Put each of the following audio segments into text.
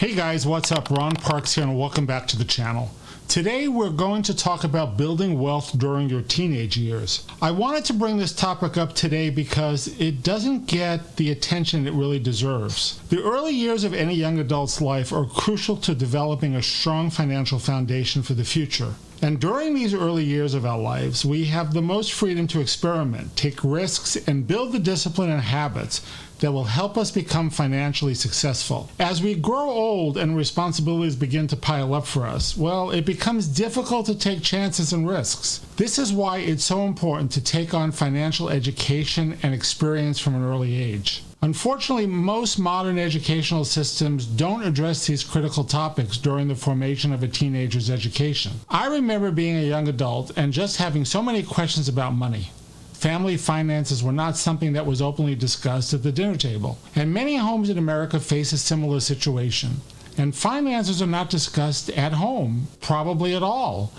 Hey guys, what's up? Ron Parks here and welcome back to the channel. Today we're going to talk about building wealth during your teenage years. I wanted to bring this topic up today because it doesn't get the attention it really deserves. The early years of any young adult's life are crucial to developing a strong financial foundation for the future. And during these early years of our lives, we have the most freedom to experiment, take risks, and build the discipline and habits that will help us become financially successful. As we grow old and responsibilities begin to pile up for us, well, it becomes difficult to take chances and risks. This is why it's so important to take on financial education and experience from an early age. Unfortunately, most modern educational systems don't address these critical topics during the formation of a teenager's education. I remember being a young adult and just having so many questions about money. Family finances were not something that was openly discussed at the dinner table, and many homes in America face a similar situation. And finances are not discussed at home, probably at all.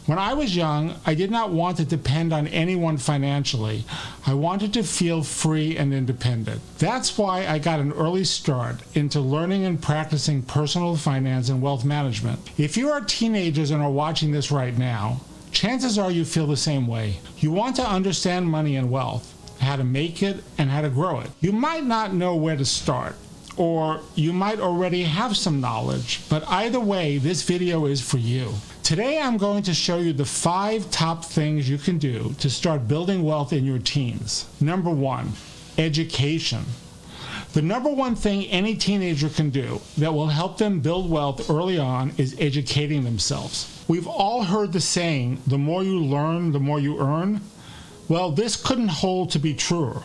When I was young, I did not want to depend on anyone financially. I wanted to feel free and independent. That's why I got an early start into learning and practicing personal finance and wealth management. If you are teenagers and are watching this right now, chances are you feel the same way. You want to understand money and wealth, how to make it and how to grow it. You might not know where to start, or you might already have some knowledge, but either way, this video is for you. Today I'm going to show you the 5 top things you can do to start building wealth in your teens. Number 1, education. The number one thing any teenager can do that will help them build wealth early on is educating themselves. We've all heard the saying, the more you learn, the more you earn. Well, this couldn't hold to be truer.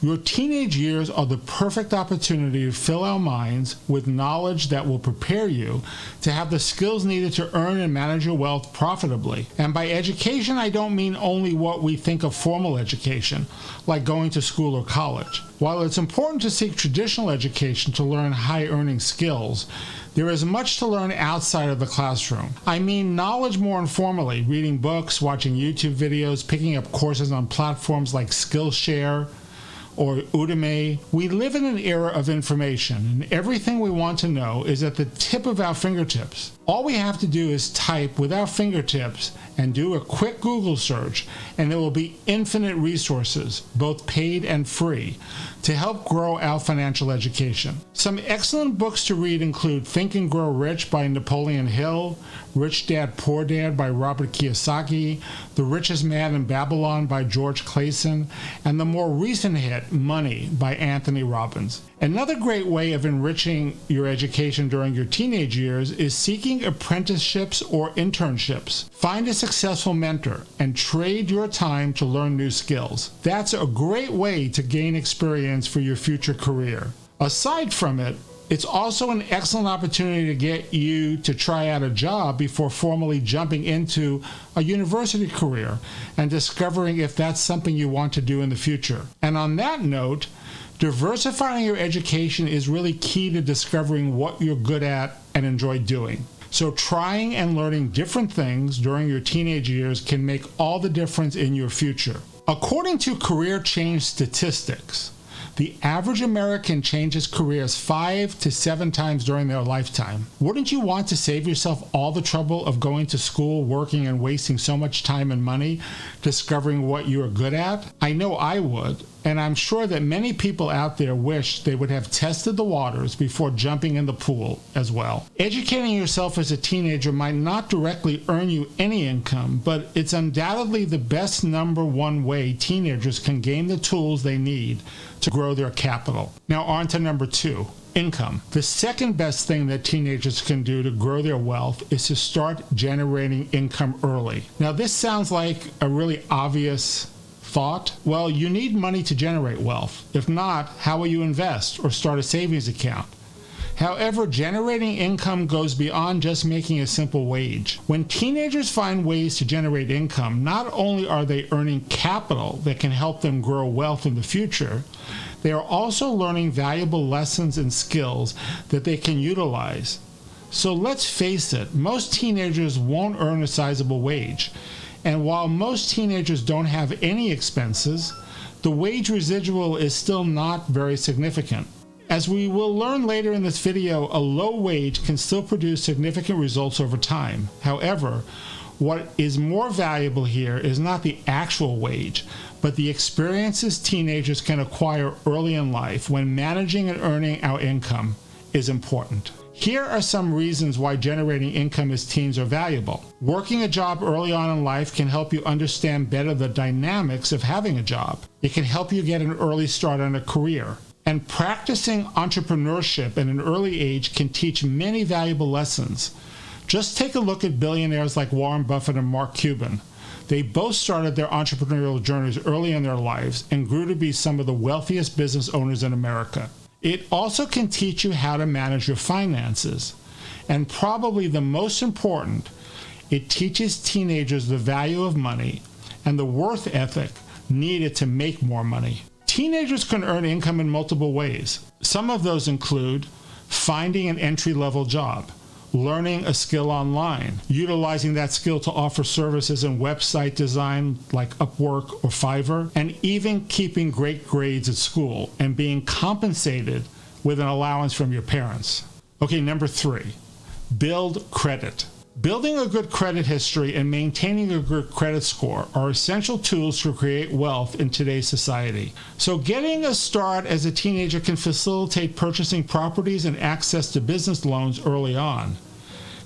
Your teenage years are the perfect opportunity to fill our minds with knowledge that will prepare you to have the skills needed to earn and manage your wealth profitably. And by education, I don't mean only what we think of formal education, like going to school or college. While it's important to seek traditional education to learn high-earning skills, there is much to learn outside of the classroom. I mean knowledge more informally, reading books, watching YouTube videos, picking up courses on platforms like Skillshare or Udemy. We live in an era of information, and everything we want to know is at the tip of our fingertips. All we have to do is type with our fingertips and do a quick Google search, and there will be infinite resources, both paid and free, to help grow our financial education. Some excellent books to read include Think and Grow Rich by Napoleon Hill, Rich Dad Poor Dad by Robert Kiyosaki, The Richest Man in Babylon by George Clason, and the more recent hit, Money by Anthony Robbins. Another great way of enriching your education during your teenage years is seeking apprenticeships or internships. Find a successful mentor and trade your time to learn new skills. That's a great way to gain experience for your future career. Aside from it, it's also an excellent opportunity to get you to try out a job before formally jumping into a university career and discovering if that's something you want to do in the future. And on that note, diversifying your education is really key to discovering what you're good at and enjoy doing. So trying and learning different things during your teenage years can make all the difference in your future. According to career change statistics, the average American changes careers 5 to 7 times during their lifetime. Wouldn't you want to save yourself all the trouble of going to school, working, and wasting so much time and money discovering what you are good at? I know I would, and I'm sure that many people out there wish they would have tested the waters before jumping in the pool as well. Educating yourself as a teenager might not directly earn you any income, but it's undoubtedly the best number one way teenagers can gain the tools they need to grow their capital. Now on to number 2, income. The second best thing that teenagers can do to grow their wealth is to start generating income early. Now this sounds like a really obvious thought. Well, you need money to generate wealth. If not, how will you invest or start a savings account? However, generating income goes beyond just making a simple wage. When teenagers find ways to generate income, not only are they earning capital that can help them grow wealth in the future, they are also learning valuable lessons and skills that they can utilize. So let's face it, most teenagers won't earn a sizable wage. And while most teenagers don't have any expenses, the wage residual is still not very significant. As we will learn later in this video, a low wage can still produce significant results over time. However, what is more valuable here is not the actual wage, but the experiences teenagers can acquire early in life when managing and earning our income is important. Here are some reasons why generating income as teens are valuable. Working a job early on in life can help you understand better the dynamics of having a job. It can help you get an early start on a career. And practicing entrepreneurship at an early age can teach many valuable lessons. Just take a look at billionaires like Warren Buffett and Mark Cuban. They both started their entrepreneurial journeys early in their lives and grew to be some of the wealthiest business owners in America. It also can teach you how to manage your finances. And probably the most important, it teaches teenagers the value of money and the work ethic needed to make more money. Teenagers can earn income in multiple ways. Some of those include finding an entry-level job, learning a skill online, utilizing that skill to offer services in website design like Upwork or Fiverr, and even keeping great grades at school and being compensated with an allowance from your parents. Okay, number 3, build credit. Building a good credit history and maintaining a good credit score are essential tools to create wealth in today's society. So getting a start as a teenager can facilitate purchasing properties and access to business loans early on.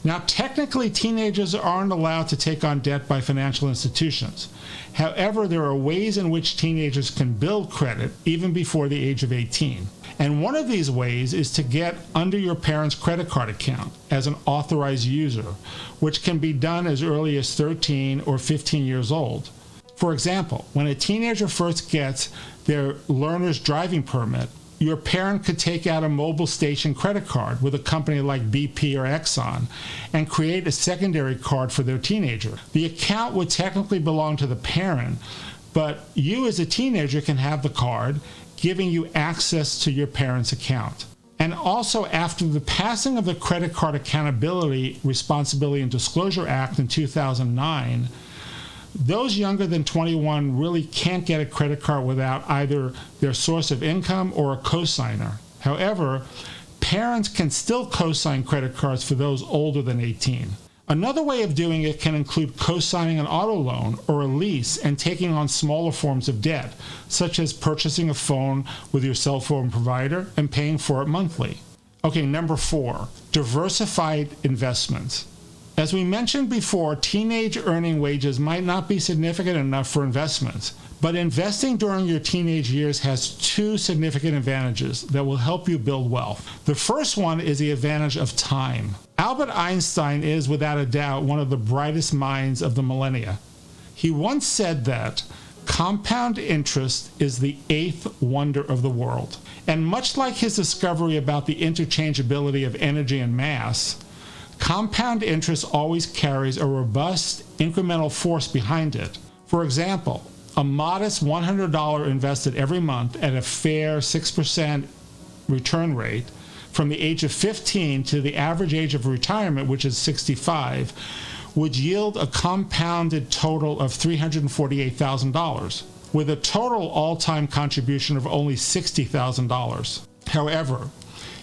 Now, technically, teenagers aren't allowed to take on debt by financial institutions. However, there are ways in which teenagers can build credit even before the age of 18. And one of these ways is to get under your parents' credit card account as an authorized user, which can be done as early as 13 or 15 years old. For example, when a teenager first gets their learner's driving permit, your parent could take out a mobile station credit card with a company like BP or Exxon and create a secondary card for their teenager. The account would technically belong to the parent, but you as a teenager can have the card, giving you access to your parent's account. And also, after the passing of the Credit Card Accountability, Responsibility, and Disclosure Act in 2009, those younger than 21 really can't get a credit card without either their source of income or a cosigner. However, parents can still cosign credit cards for those older than 18. Another way of doing it can include co-signing an auto loan or a lease and taking on smaller forms of debt, such as purchasing a phone with your cell phone provider and paying for it monthly. Okay, number 4, diversified investments. As we mentioned before, teenage earning wages might not be significant enough for investments, but investing during your teenage years has 2 significant advantages that will help you build wealth. The first one is the advantage of time. Albert Einstein is, without a doubt, one of the brightest minds of the millennia. He once said that compound interest is the 8th wonder of the world. And much like his discovery about the interchangeability of energy and mass, compound interest always carries a robust incremental force behind it. For example, a modest $100 invested every month at a fair 6% return rate from the age of 15 to the average age of retirement, which is 65, would yield a compounded total of $348,000, with a total all-time contribution of only $60,000. However,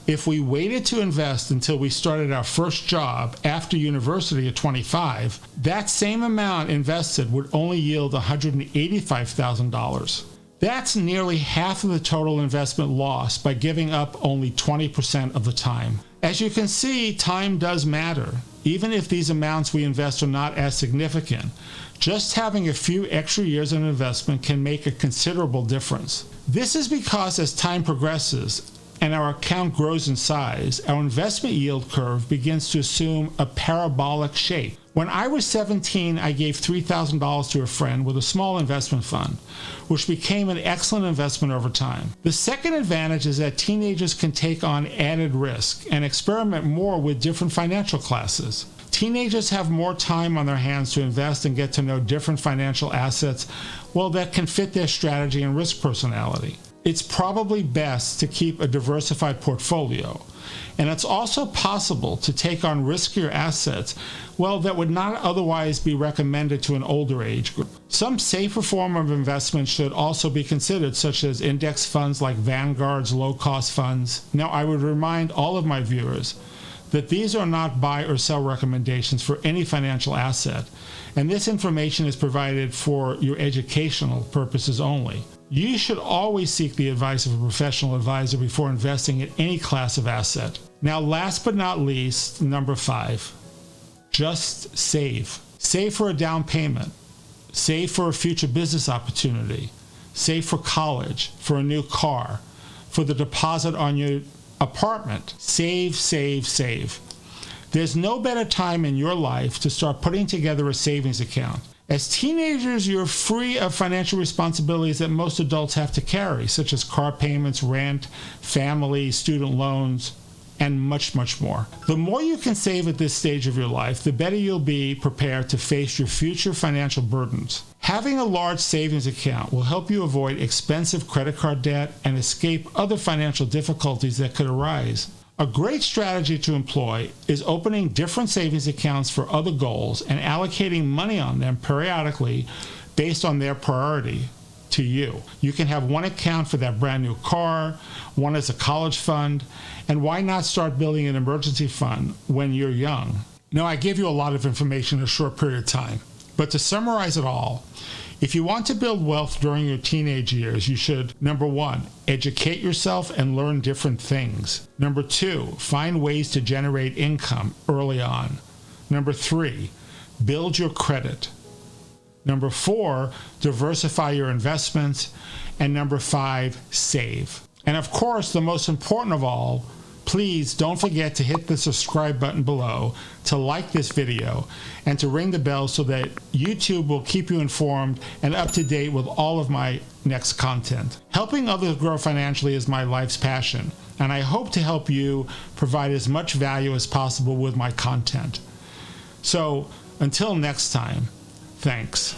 if we waited to invest until we started our first job after university at 25, that same amount invested would only yield $185,000. That's nearly half of the total investment lost by giving up only 20% of the time. As you can see, time does matter. Even if these amounts we invest are not as significant, just having a few extra years of investment can make a considerable difference. This is because as time progresses, and our account grows in size, our investment yield curve begins to assume a parabolic shape. When I was 17, I gave $3,000 to a friend with a small investment fund, which became an excellent investment over time. The second advantage is that teenagers can take on added risk and experiment more with different financial classes. Teenagers have more time on their hands to invest and get to know different financial assets, that can fit their strategy and risk personality. It's probably best to keep a diversified portfolio, and it's also possible to take on riskier assets, that would not otherwise be recommended to an older age group. Some safer form of investment should also be considered, such as index funds like Vanguard's low-cost funds. Now, I would remind all of my viewers that these are not buy or sell recommendations for any financial asset, and this information is provided for your educational purposes only. You should always seek the advice of a professional advisor before investing in any class of asset. Now, last but not least, number 5, just save. Save for a down payment. Save for a future business opportunity. Save for college, for a new car, for the deposit on your apartment. Save, save, save. There's no better time in your life to start putting together a savings account. As teenagers, you're free of financial responsibilities that most adults have to carry, such as car payments, rent, family, student loans, and much, much more. The more you can save at this stage of your life, the better you'll be prepared to face your future financial burdens. Having a large savings account will help you avoid expensive credit card debt and escape other financial difficulties that could arise. A great strategy to employ is opening different savings accounts for other goals and allocating money on them periodically based on their priority to you. You can have one account for that brand new car, one as a college fund, and why not start building an emergency fund when you're young? Now, I gave you a lot of information in a short period of time, but to summarize it all, if you want to build wealth during your teenage years, you should, number 1, educate yourself and learn different things. Number 2, find ways to generate income early on. Number 3, build your credit. Number 4, diversify your investments. And number 5, save. And of course, the most important of all, please don't forget to hit the subscribe button below, to like this video, and to ring the bell so that YouTube will keep you informed and up to date with all of my next content. Helping others grow financially is my life's passion, and I hope to help you provide as much value as possible with my content. So, until next time, thanks.